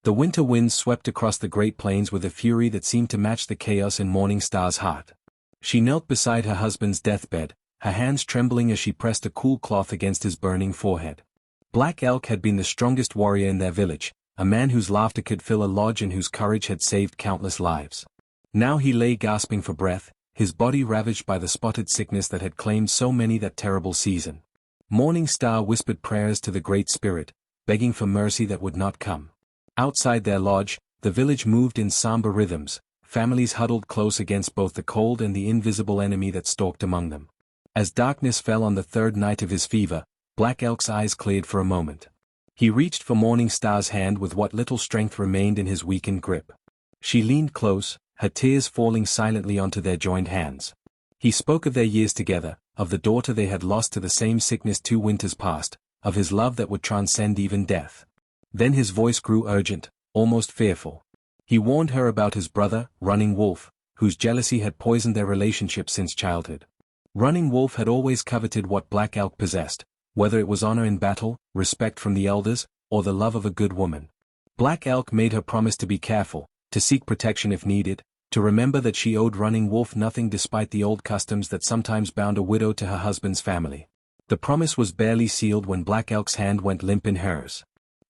The winter winds swept across the Great Plains with a fury that seemed to match the chaos in Morning Star's heart. She knelt beside her husband's deathbed, her hands trembling as she pressed a cool cloth against his burning forehead. Black Elk had been the strongest warrior in their village, a man whose laughter could fill a lodge and whose courage had saved countless lives. Now he lay gasping for breath, his body ravaged by the spotted sickness that had claimed so many that terrible season. Morning Star whispered prayers to the Great Spirit, begging for mercy that would not come. Outside their lodge, the village moved in somber rhythms, families huddled close against both the cold and the invisible enemy that stalked among them. As darkness fell on the third night of his fever, Black Elk's eyes cleared for a moment. He reached for Morning Star's hand with what little strength remained in his weakened grip. She leaned close, her tears falling silently onto their joined hands. He spoke of their years together, of the daughter they had lost to the same sickness 2 winters past, of his love that would transcend even death. Then his voice grew urgent, almost fearful. He warned her about his brother, Running Wolf, whose jealousy had poisoned their relationship since childhood. Running Wolf had always coveted what Black Elk possessed, whether it was honor in battle, respect from the elders, or the love of a good woman. Black Elk made her promise to be careful, to seek protection if needed, to remember that she owed Running Wolf nothing despite the old customs that sometimes bound a widow to her husband's family. The promise was barely sealed when Black Elk's hand went limp in hers.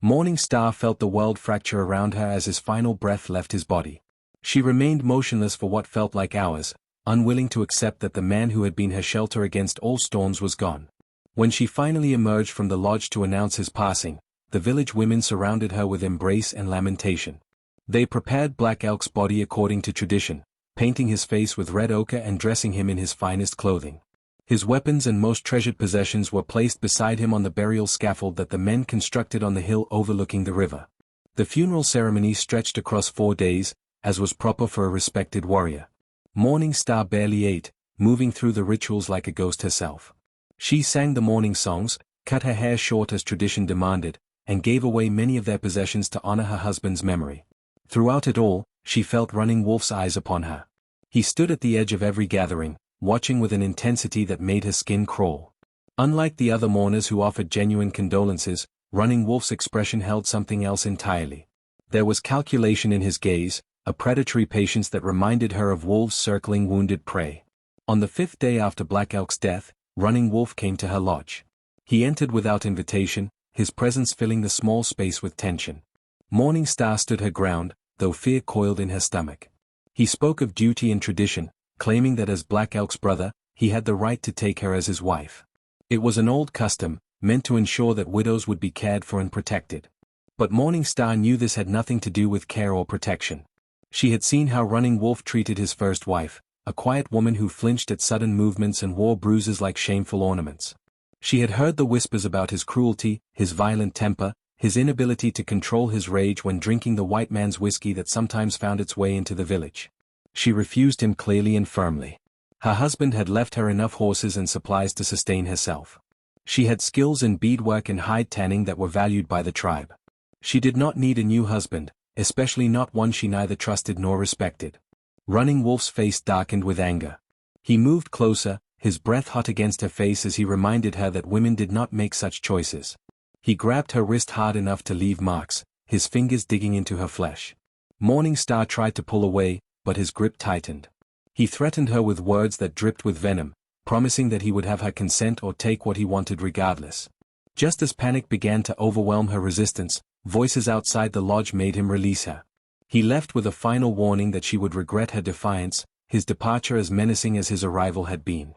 Morning Star felt the world fracture around her as his final breath left his body. She remained motionless for what felt like hours, unwilling to accept that the man who had been her shelter against all storms was gone. When she finally emerged from the lodge to announce his passing, the village women surrounded her with embrace and lamentation. They prepared Black Elk's body according to tradition, painting his face with red ochre and dressing him in his finest clothing. His weapons and most treasured possessions were placed beside him on the burial scaffold that the men constructed on the hill overlooking the river. The funeral ceremony stretched across 4 days, as was proper for a respected warrior. Morning Star barely ate, moving through the rituals like a ghost herself. She sang the morning songs, cut her hair short as tradition demanded, and gave away many of their possessions to honor her husband's memory. Throughout it all, she felt Running Wolf's eyes upon her. He stood at the edge of every gathering, watching with an intensity that made her skin crawl. Unlike the other mourners who offered genuine condolences, Running Wolf's expression held something else entirely. There was calculation in his gaze, a predatory patience that reminded her of wolves circling wounded prey. On the 5th day after Black Elk's death, Running Wolf came to her lodge. He entered without invitation, his presence filling the small space with tension. Morning Star stood her ground, though fear coiled in her stomach. He spoke of duty and tradition, claiming that as Black Elk's brother, he had the right to take her as his wife. It was an old custom, meant to ensure that widows would be cared for and protected. But Morning Star knew this had nothing to do with care or protection. She had seen how Running Wolf treated his first wife, a quiet woman who flinched at sudden movements and wore bruises like shameful ornaments. She had heard the whispers about his cruelty, his violent temper, his inability to control his rage when drinking the white man's whiskey that sometimes found its way into the village. She refused him clearly and firmly. Her husband had left her enough horses and supplies to sustain herself. She had skills in beadwork and hide tanning that were valued by the tribe. She did not need a new husband, especially not one she neither trusted nor respected. Running Wolf's face darkened with anger. He moved closer, his breath hot against her face as he reminded her that women did not make such choices. He grabbed her wrist hard enough to leave marks, his fingers digging into her flesh. Morning Star tried to pull away, but his grip tightened. He threatened her with words that dripped with venom, promising that he would have her consent or take what he wanted regardless. Just as panic began to overwhelm her resistance, voices outside the lodge made him release her. He left with a final warning that she would regret her defiance, his departure as menacing as his arrival had been.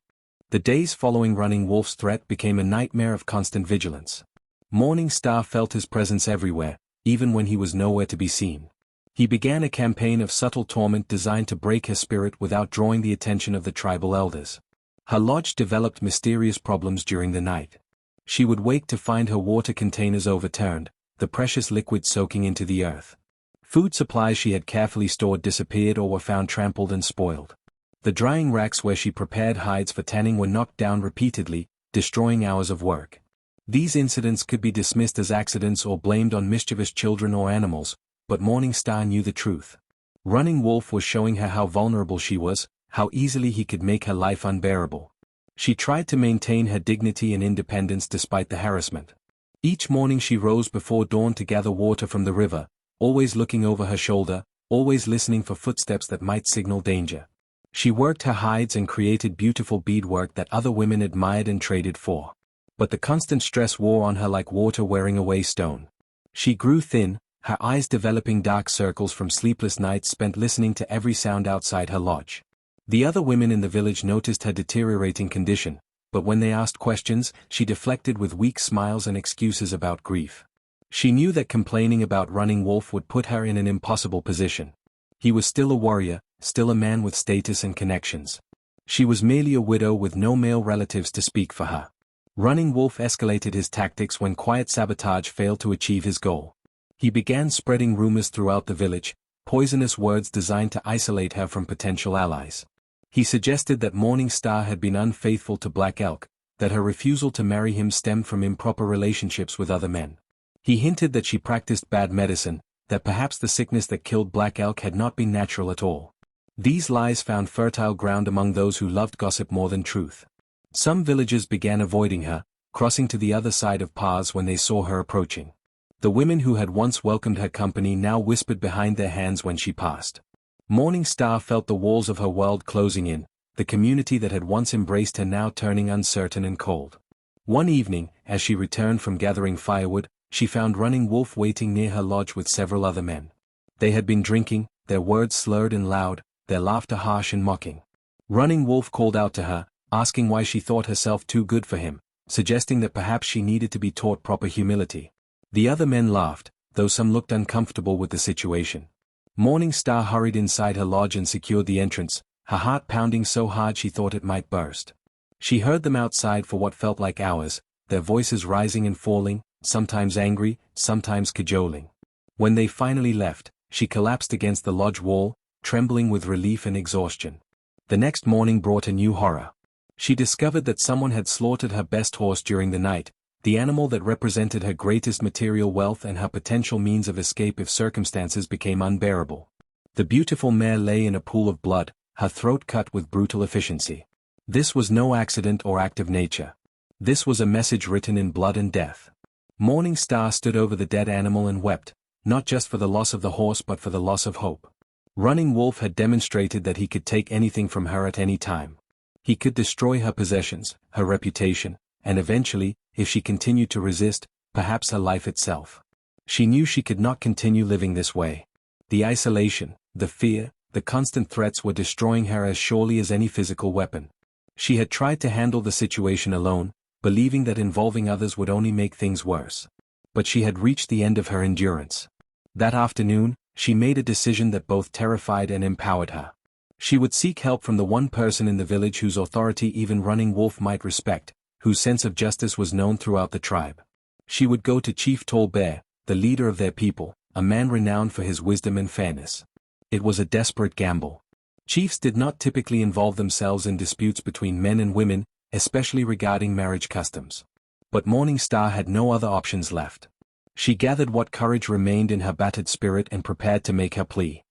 The days following Running Wolf's threat became a nightmare of constant vigilance. Morning Star felt his presence everywhere, even when he was nowhere to be seen. He began a campaign of subtle torment designed to break her spirit without drawing the attention of the tribal elders. Her lodge developed mysterious problems during the night. She would wake to find her water containers overturned, the precious liquid soaking into the earth. Food supplies she had carefully stored disappeared or were found trampled and spoiled. The drying racks where she prepared hides for tanning were knocked down repeatedly, destroying hours of work. These incidents could be dismissed as accidents or blamed on mischievous children or animals, but Morning Star knew the truth. Running Wolf was showing her how vulnerable she was, how easily he could make her life unbearable. She tried to maintain her dignity and independence despite the harassment. Each morning she rose before dawn to gather water from the river, always looking over her shoulder, always listening for footsteps that might signal danger. She worked her hides and created beautiful beadwork that other women admired and traded for. But the constant stress wore on her like water wearing away stone. She grew thin, her eyes developing dark circles from sleepless nights spent listening to every sound outside her lodge. The other women in the village noticed her deteriorating condition, but when they asked questions, she deflected with weak smiles and excuses about grief. She knew that complaining about Running Wolf would put her in an impossible position. He was still a warrior, still a man with status and connections. She was merely a widow with no male relatives to speak for her. Running Wolf escalated his tactics when quiet sabotage failed to achieve his goal. He began spreading rumors throughout the village, poisonous words designed to isolate her from potential allies. He suggested that Morning Star had been unfaithful to Black Elk, that her refusal to marry him stemmed from improper relationships with other men. He hinted that she practiced bad medicine, that perhaps the sickness that killed Black Elk had not been natural at all. These lies found fertile ground among those who loved gossip more than truth. Some villagers began avoiding her, crossing to the other side of paths when they saw her approaching. The women who had once welcomed her company now whispered behind their hands when she passed. Morning Star felt the walls of her world closing in, the community that had once embraced her now turning uncertain and cold. One evening, as she returned from gathering firewood, she found Running Wolf waiting near her lodge with several other men. They had been drinking, their words slurred and loud, their laughter harsh and mocking. Running Wolf called out to her, asking why she thought herself too good for him, suggesting that perhaps she needed to be taught proper humility. The other men laughed, though some looked uncomfortable with the situation. Morning Star hurried inside her lodge and secured the entrance, her heart pounding so hard she thought it might burst. She heard them outside for what felt like hours, their voices rising and falling, sometimes angry, sometimes cajoling. When they finally left, she collapsed against the lodge wall, trembling with relief and exhaustion. The next morning brought a new horror. She discovered that someone had slaughtered her best horse during the night, the animal that represented her greatest material wealth and her potential means of escape if circumstances became unbearable. The beautiful mare lay in a pool of blood, her throat cut with brutal efficiency. This was no accident or act of nature. This was a message written in blood and death. Morning Star stood over the dead animal and wept, not just for the loss of the horse but for the loss of hope. Running Wolf had demonstrated that he could take anything from her at any time. He could destroy her possessions, her reputation, and eventually, if she continued to resist, perhaps her life itself. She knew she could not continue living this way. The isolation, the fear, the constant threats were destroying her as surely as any physical weapon. She had tried to handle the situation alone, believing that involving others would only make things worse. But she had reached the end of her endurance. That afternoon, she made a decision that both terrified and empowered her. She would seek help from the one person in the village whose authority even Running Wolf might respect, whose sense of justice was known throughout the tribe. She would go to Chief Tall Bear, the leader of their people, a man renowned for his wisdom and fairness. It was a desperate gamble. Chiefs did not typically involve themselves in disputes between men and women, especially regarding marriage customs. But Morning Star had no other options left. She gathered what courage remained in her battered spirit and prepared to make her plea.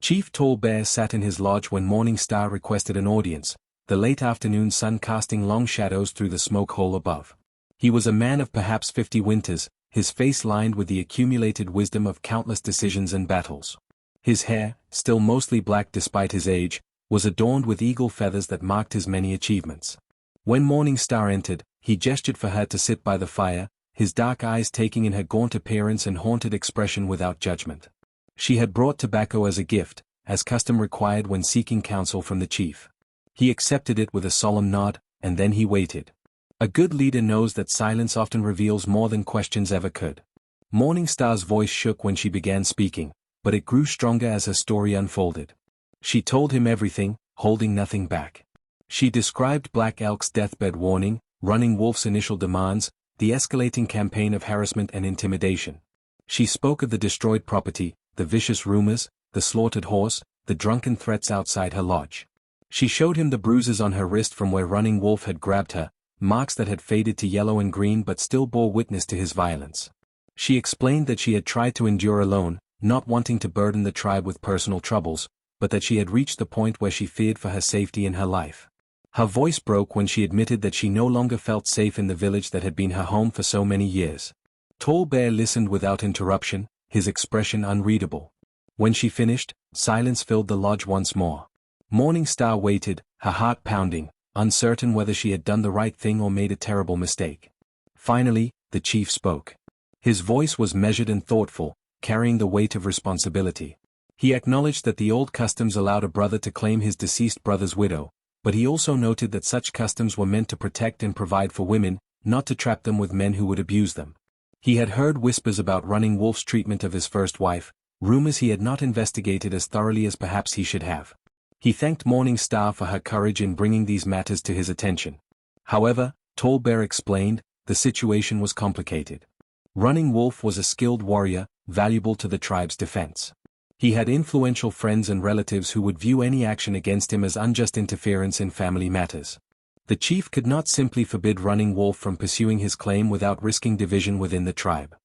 Chief Tall Bear sat in his lodge when Morning Star requested an audience, the late afternoon sun casting long shadows through the smoke hole above. He was a man of perhaps 50 winters, his face lined with the accumulated wisdom of countless decisions and battles. His hair, still mostly black despite his age, was adorned with eagle feathers that marked his many achievements. When Morning Star entered, he gestured for her to sit by the fire, his dark eyes taking in her gaunt appearance and haunted expression without judgment. She had brought tobacco as a gift, as custom required when seeking counsel from the chief. He accepted it with a solemn nod, and then he waited. A good leader knows that silence often reveals more than questions ever could. Morning Star's voice shook when she began speaking, but it grew stronger as her story unfolded. She told him everything, holding nothing back. She described Black Elk's deathbed warning, Running Wolf's initial demands, the escalating campaign of harassment and intimidation. She spoke of the destroyed property, the vicious rumors, the slaughtered horse, the drunken threats outside her lodge. She showed him the bruises on her wrist from where Running Wolf had grabbed her, marks that had faded to yellow and green but still bore witness to his violence. She explained that she had tried to endure alone, not wanting to burden the tribe with personal troubles, but that she had reached the point where she feared for her safety and her life. Her voice broke when she admitted that she no longer felt safe in the village that had been her home for so many years. Tall Bear listened without interruption, his expression unreadable. When she finished, silence filled the lodge once more. Morning Star waited, her heart pounding, uncertain whether she had done the right thing or made a terrible mistake. Finally, the chief spoke. His voice was measured and thoughtful, carrying the weight of responsibility. He acknowledged that the old customs allowed a brother to claim his deceased brother's widow, but he also noted that such customs were meant to protect and provide for women, not to trap them with men who would abuse them. He had heard whispers about Running Wolf's treatment of his first wife, rumors he had not investigated as thoroughly as perhaps he should have. He thanked Morning Star for her courage in bringing these matters to his attention. However, Tall Bear explained, the situation was complicated. Running Wolf was a skilled warrior, valuable to the tribe's defense. He had influential friends and relatives who would view any action against him as unjust interference in family matters. The chief could not simply forbid Running Wolf from pursuing his claim without risking division within the tribe.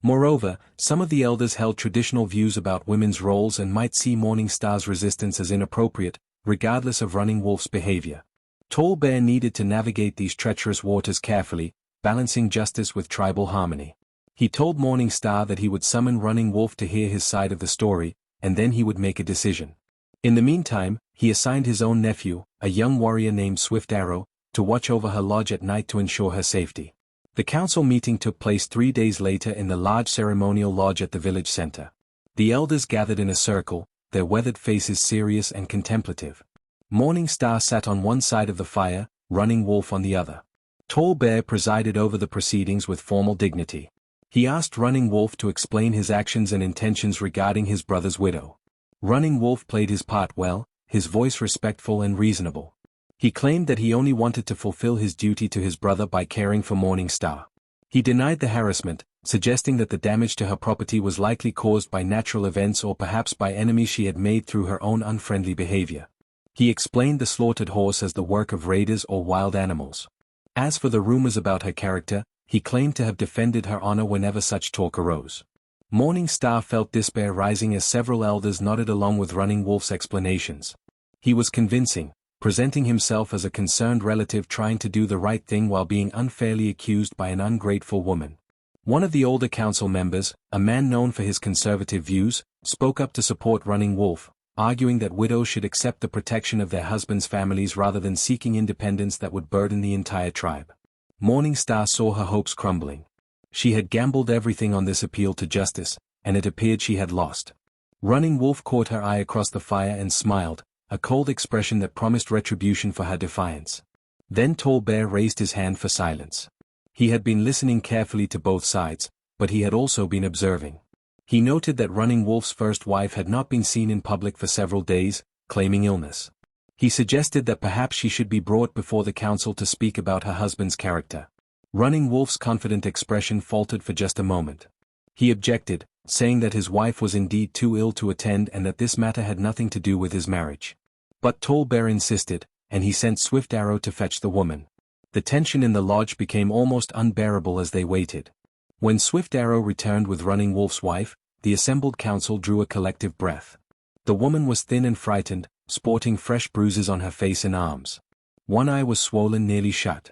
Moreover, some of the elders held traditional views about women's roles and might see Morning Star's resistance as inappropriate, regardless of Running Wolf's behavior. Tall Bear needed to navigate these treacherous waters carefully, balancing justice with tribal harmony. He told Morning Star that he would summon Running Wolf to hear his side of the story, and then he would make a decision. In the meantime, he assigned his own nephew, a young warrior named Swift Arrow, to watch over her lodge at night to ensure her safety. The council meeting took place 3 days later in the large ceremonial lodge at the village center. The elders gathered in a circle, their weathered faces serious and contemplative. Morning Star sat on one side of the fire, Running Wolf on the other. Tall Bear presided over the proceedings with formal dignity. He asked Running Wolf to explain his actions and intentions regarding his brother's widow. Running Wolf played his part well, his voice respectful and reasonable. He claimed that he only wanted to fulfill his duty to his brother by caring for Morning Star. He denied the harassment, suggesting that the damage to her property was likely caused by natural events or perhaps by enemies she had made through her own unfriendly behavior. He explained the slaughtered horse as the work of raiders or wild animals. As for the rumors about her character, he claimed to have defended her honor whenever such talk arose. Morning Star felt despair rising as several elders nodded along with Running Wolf's explanations. He was convincing, presenting himself as a concerned relative trying to do the right thing while being unfairly accused by an ungrateful woman. One of the older council members, a man known for his conservative views, spoke up to support Running Wolf, arguing that widows should accept the protection of their husbands' families rather than seeking independence that would burden the entire tribe. Morning Star saw her hopes crumbling. She had gambled everything on this appeal to justice, and it appeared she had lost. Running Wolf caught her eye across the fire and smiled, a cold expression that promised retribution for her defiance. Then Tall Bear raised his hand for silence. He had been listening carefully to both sides, but he had also been observing. He noted that Running Wolf's first wife had not been seen in public for several days, claiming illness. He suggested that perhaps she should be brought before the council to speak about her husband's character. Running Wolf's confident expression faltered for just a moment. He objected, saying that his wife was indeed too ill to attend and that this matter had nothing to do with his marriage. But Tall Bear insisted, and he sent Swift Arrow to fetch the woman. The tension in the lodge became almost unbearable as they waited. When Swift Arrow returned with Running Wolf's wife, the assembled council drew a collective breath. The woman was thin and frightened, sporting fresh bruises on her face and arms. One eye was swollen nearly shut.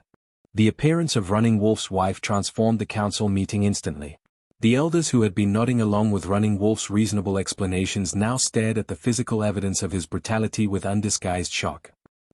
The appearance of Running Wolf's wife transformed the council meeting instantly. The elders who had been nodding along with Running Wolf's reasonable explanations now stared at the physical evidence of his brutality with undisguised shock.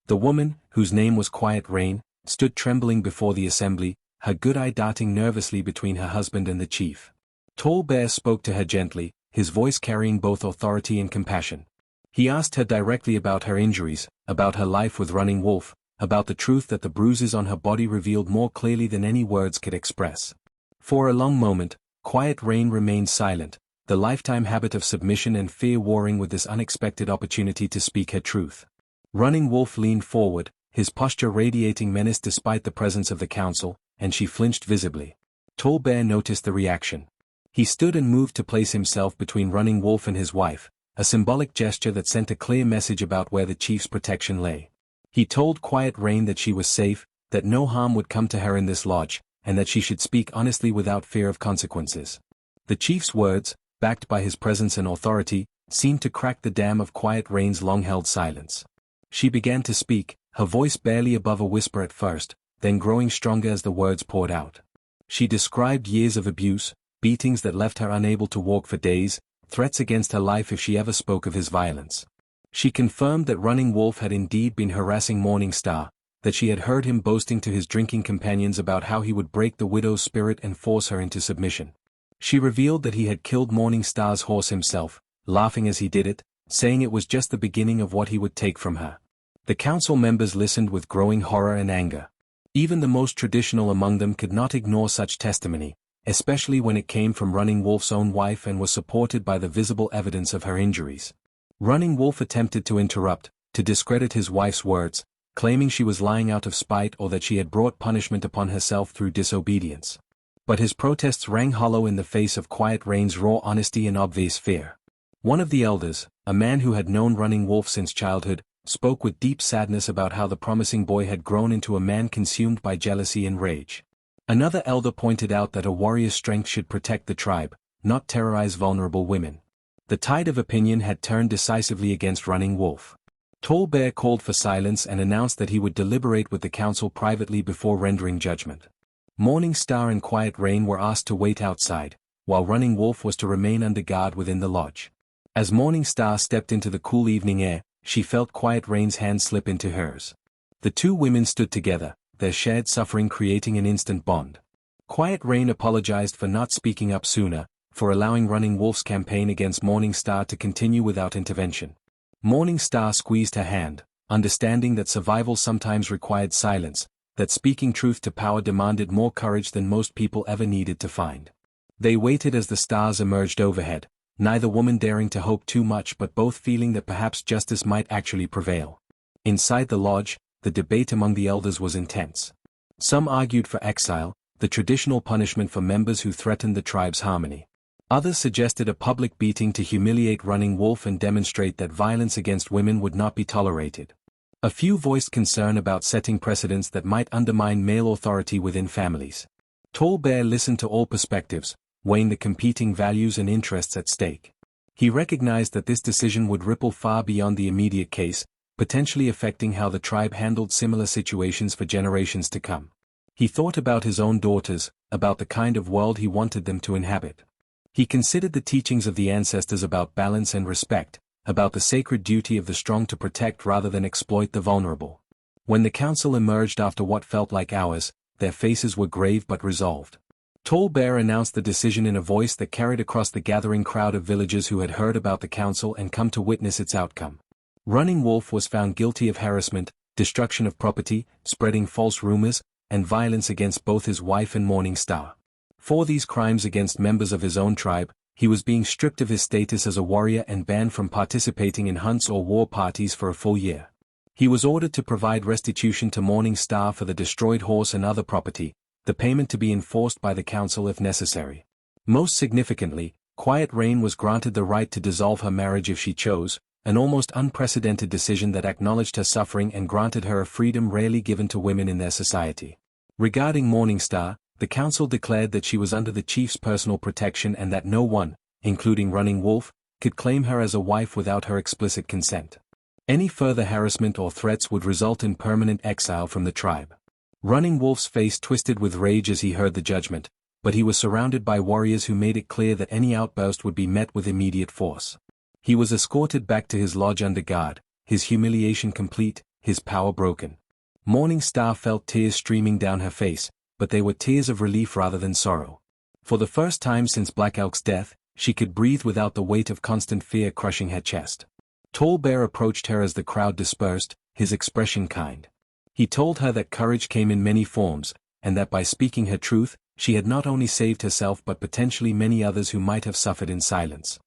The woman, whose name was Quiet Rain, stood trembling before the assembly, her good eye darting nervously between her husband and the chief. Tall Bear spoke to her gently, his voice carrying both authority and compassion. He asked her directly about her injuries, about her life with Running Wolf, about the truth that the bruises on her body revealed more clearly than any words could express. For a long moment, Quiet Rain remained silent, the lifetime habit of submission and fear warring with this unexpected opportunity to speak her truth. Running Wolf leaned forward, his posture radiating menace despite the presence of the council, and she flinched visibly. Tall Bear noticed the reaction. He stood and moved to place himself between Running Wolf and his wife, a symbolic gesture that sent a clear message about where the chief's protection lay. He told Quiet Rain that she was safe, that no harm would come to her in this lodge, and that she should speak honestly without fear of consequences. The chief's words, backed by his presence and authority, seemed to crack the dam of Quiet Rain's long-held silence. She began to speak, her voice barely above a whisper at first, then growing stronger as the words poured out. She described years of abuse, beatings that left her unable to walk for days, threats against her life if she ever spoke of his violence. She confirmed that Running Wolf had indeed been harassing Morning Star, that she had heard him boasting to his drinking companions about how he would break the widow's spirit and force her into submission. She revealed that he had killed Morning Star's horse himself, laughing as he did it, saying it was just the beginning of what he would take from her. The council members listened with growing horror and anger. Even the most traditional among them could not ignore such testimony, especially when it came from Running Wolf's own wife and was supported by the visible evidence of her injuries. Running Wolf attempted to interrupt, to discredit his wife's words, claiming she was lying out of spite or that she had brought punishment upon herself through disobedience. But his protests rang hollow in the face of Quiet Rain's raw honesty and obvious fear. One of the elders, a man who had known Running Wolf since childhood, spoke with deep sadness about how the promising boy had grown into a man consumed by jealousy and rage. Another elder pointed out that a warrior's strength should protect the tribe, not terrorize vulnerable women. The tide of opinion had turned decisively against Running Wolf. Tall Bear called for silence and announced that he would deliberate with the council privately before rendering judgment. Morning Star and Quiet Rain were asked to wait outside, while Running Wolf was to remain under guard within the lodge. As Morning Star stepped into the cool evening air, she felt Quiet Rain's hand slip into hers. The two women stood together, their shared suffering creating an instant bond. Quiet Rain apologized for not speaking up sooner, for allowing Running Wolf's campaign against Morning Star to continue without intervention. Morning Star squeezed her hand, understanding that survival sometimes required silence, that speaking truth to power demanded more courage than most people ever needed to find. They waited as the stars emerged overhead, neither woman daring to hope too much but both feeling that perhaps justice might actually prevail. Inside the lodge, the debate among the elders was intense. Some argued for exile, the traditional punishment for members who threatened the tribe's harmony. Others suggested a public beating to humiliate Running Wolf and demonstrate that violence against women would not be tolerated. A few voiced concern about setting precedents that might undermine male authority within families. Tall Bear listened to all perspectives, weighing the competing values and interests at stake. He recognized that this decision would ripple far beyond the immediate case, potentially affecting how the tribe handled similar situations for generations to come. He thought about his own daughters, about the kind of world he wanted them to inhabit. He considered the teachings of the ancestors about balance and respect, about the sacred duty of the strong to protect rather than exploit the vulnerable. When the council emerged after what felt like hours, their faces were grave but resolved. Tall Bear announced the decision in a voice that carried across the gathering crowd of villagers who had heard about the council and come to witness its outcome. Running Wolf was found guilty of harassment, destruction of property, spreading false rumors, and violence against both his wife and Morning Star. For these crimes against members of his own tribe, he was being stripped of his status as a warrior and banned from participating in hunts or war parties for a full year. He was ordered to provide restitution to Morning Star for the destroyed horse and other property, the payment to be enforced by the council if necessary. Most significantly, Quiet Rain was granted the right to dissolve her marriage if she chose, an almost unprecedented decision that acknowledged her suffering and granted her a freedom rarely given to women in their society. Regarding Morning Star, the council declared that she was under the chief's personal protection and that no one, including Running Wolf, could claim her as a wife without her explicit consent. Any further harassment or threats would result in permanent exile from the tribe. Running Wolf's face twisted with rage as he heard the judgment, but he was surrounded by warriors who made it clear that any outburst would be met with immediate force. He was escorted back to his lodge under guard, his humiliation complete, his power broken. Morning Star felt tears streaming down her face, but they were tears of relief rather than sorrow. For the first time since Black Elk's death, she could breathe without the weight of constant fear crushing her chest. Tall Bear approached her as the crowd dispersed, his expression kind. He told her that courage came in many forms, and that by speaking her truth, she had not only saved herself but potentially many others who might have suffered in silence.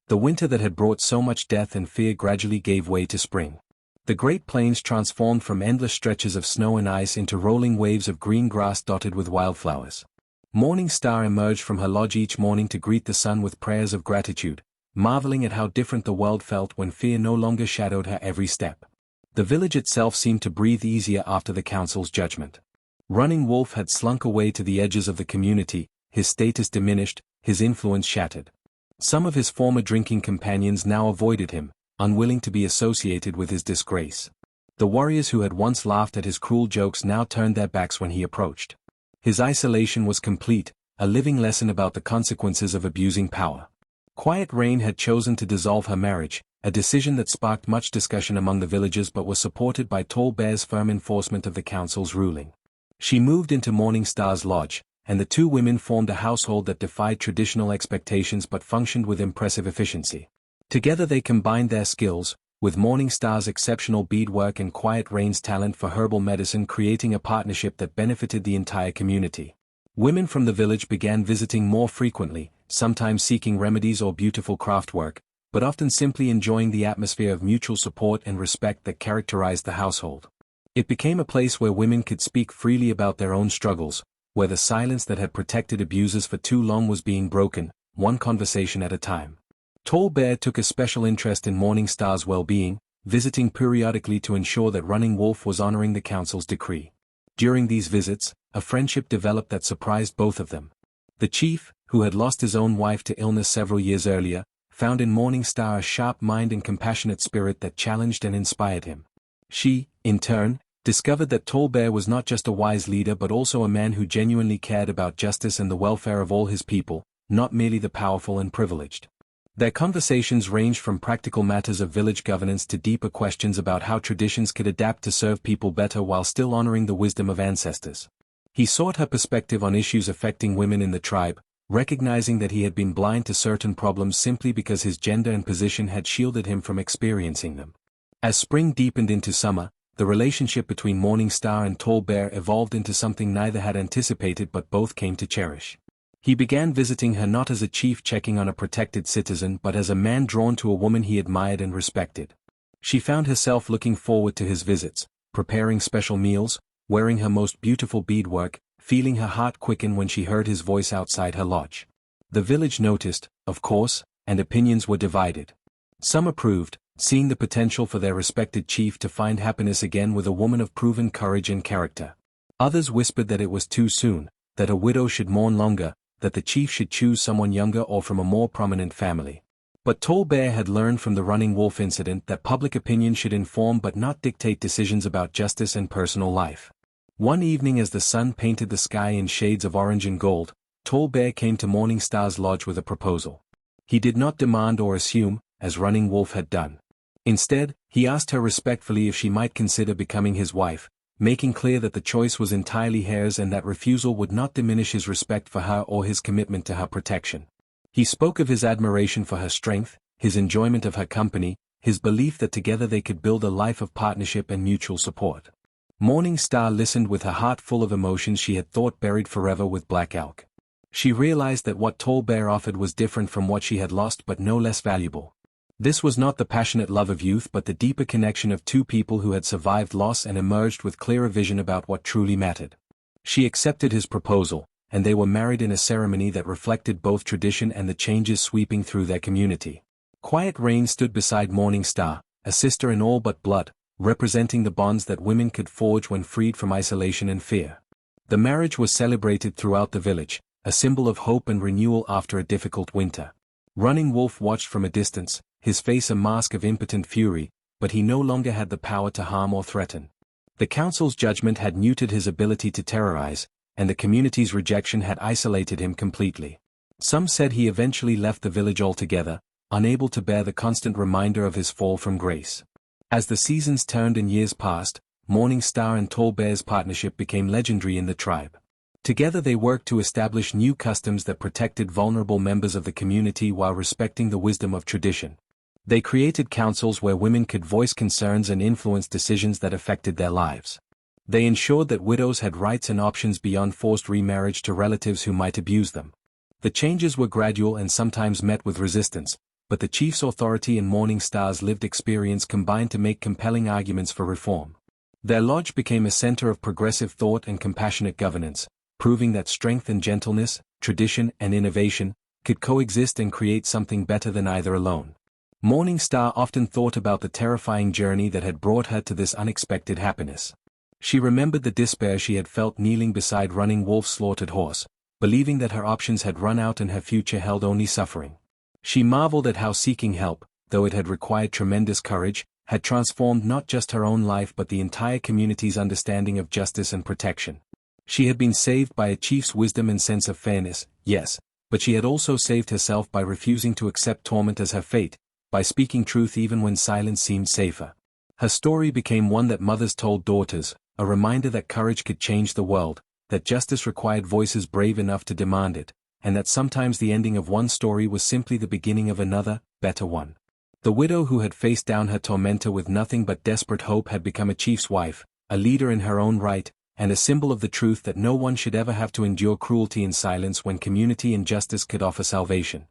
The winter that had brought so much death and fear gradually gave way to spring. The Great Plains transformed from endless stretches of snow and ice into rolling waves of green grass dotted with wildflowers. Morning Star emerged from her lodge each morning to greet the sun with prayers of gratitude, marveling at how different the world felt when fear no longer shadowed her every step. The village itself seemed to breathe easier after the council's judgment. Running Wolf had slunk away to the edges of the community, his status diminished, his influence shattered. Some of his former drinking companions now avoided him, unwilling to be associated with his disgrace. The warriors who had once laughed at his cruel jokes now turned their backs when he approached. His isolation was complete, a living lesson about the consequences of abusing power. Quiet Rain had chosen to dissolve her marriage, a decision that sparked much discussion among the villagers but was supported by Tall Bear's firm enforcement of the council's ruling. She moved into Morning Star's lodge, and the two women formed a household that defied traditional expectations but functioned with impressive efficiency. Together they combined their skills, with Morning Star's exceptional beadwork and Quiet Rain's talent for herbal medicine, creating a partnership that benefited the entire community. Women from the village began visiting more frequently, sometimes seeking remedies or beautiful craftwork, but often simply enjoying the atmosphere of mutual support and respect that characterized the household. It became a place where women could speak freely about their own struggles, where the silence that had protected abusers for too long was being broken, one conversation at a time. Tall Bear took a special interest in Morning Star's well-being, visiting periodically to ensure that Running Wolf was honoring the council's decree. During these visits, a friendship developed that surprised both of them. The chief, who had lost his own wife to illness several years earlier, found in Morning Star a sharp mind and compassionate spirit that challenged and inspired him. She, in turn, discovered that Tall Bear was not just a wise leader but also a man who genuinely cared about justice and the welfare of all his people, not merely the powerful and privileged. Their conversations ranged from practical matters of village governance to deeper questions about how traditions could adapt to serve people better while still honoring the wisdom of ancestors. He sought her perspective on issues affecting women in the tribe, recognizing that he had been blind to certain problems simply because his gender and position had shielded him from experiencing them. As spring deepened into summer, the relationship between Morning Star and Tall Bear evolved into something neither had anticipated but both came to cherish. He began visiting her not as a chief checking on a protected citizen but as a man drawn to a woman he admired and respected. She found herself looking forward to his visits, preparing special meals, wearing her most beautiful beadwork, feeling her heart quicken when she heard his voice outside her lodge. The village noticed, of course, and opinions were divided. Some approved, seeing the potential for their respected chief to find happiness again with a woman of proven courage and character. Others whispered that it was too soon, that a widow should mourn longer, that the chief should choose someone younger or from a more prominent family. But Tall Bear had learned from the Running Wolf incident that public opinion should inform but not dictate decisions about justice and personal life. One evening as the sun painted the sky in shades of orange and gold, Tall Bear came to Morning Star's lodge with a proposal. He did not demand or assume, as Running Wolf had done. Instead, he asked her respectfully if she might consider becoming his wife, making clear that the choice was entirely hers and that refusal would not diminish his respect for her or his commitment to her protection. He spoke of his admiration for her strength, his enjoyment of her company, his belief that together they could build a life of partnership and mutual support. Morning Star listened with her heart full of emotions she had thought buried forever with Black Elk. She realized that what Tall Bear offered was different from what she had lost but no less valuable. This was not the passionate love of youth but the deeper connection of two people who had survived loss and emerged with clearer vision about what truly mattered. She accepted his proposal, and they were married in a ceremony that reflected both tradition and the changes sweeping through their community. Quiet Rain stood beside Morning Star, a sister in all but blood, representing the bonds that women could forge when freed from isolation and fear. The marriage was celebrated throughout the village, a symbol of hope and renewal after a difficult winter. Running Wolf watched from a distance, his face a mask of impotent fury, but he no longer had the power to harm or threaten. The council's judgment had neutered his ability to terrorize, and the community's rejection had isolated him completely. Some said he eventually left the village altogether, unable to bear the constant reminder of his fall from grace. As the seasons turned and years passed, Morning Star and Tall Bear's partnership became legendary in the tribe. Together they worked to establish new customs that protected vulnerable members of the community while respecting the wisdom of tradition. They created councils where women could voice concerns and influence decisions that affected their lives. They ensured that widows had rights and options beyond forced remarriage to relatives who might abuse them. The changes were gradual and sometimes met with resistance, but the chief's authority and Morning Star's lived experience combined to make compelling arguments for reform. Their lodge became a center of progressive thought and compassionate governance, proving that strength and gentleness, tradition and innovation, could coexist and create something better than either alone. Morning Star often thought about the terrifying journey that had brought her to this unexpected happiness. She remembered the despair she had felt kneeling beside Running Wolf's slaughtered horse, believing that her options had run out and her future held only suffering. She marveled at how seeking help, though it had required tremendous courage, had transformed not just her own life but the entire community's understanding of justice and protection. She had been saved by a chief's wisdom and sense of fairness, yes, but she had also saved herself by refusing to accept torment as her fate, by speaking truth even when silence seemed safer. Her story became one that mothers told daughters, a reminder that courage could change the world, that justice required voices brave enough to demand it, and that sometimes the ending of one story was simply the beginning of another, better one. The widow who had faced down her tormentor with nothing but desperate hope had become a chief's wife, a leader in her own right, and a symbol of the truth that no one should ever have to endure cruelty in silence when community and justice could offer salvation.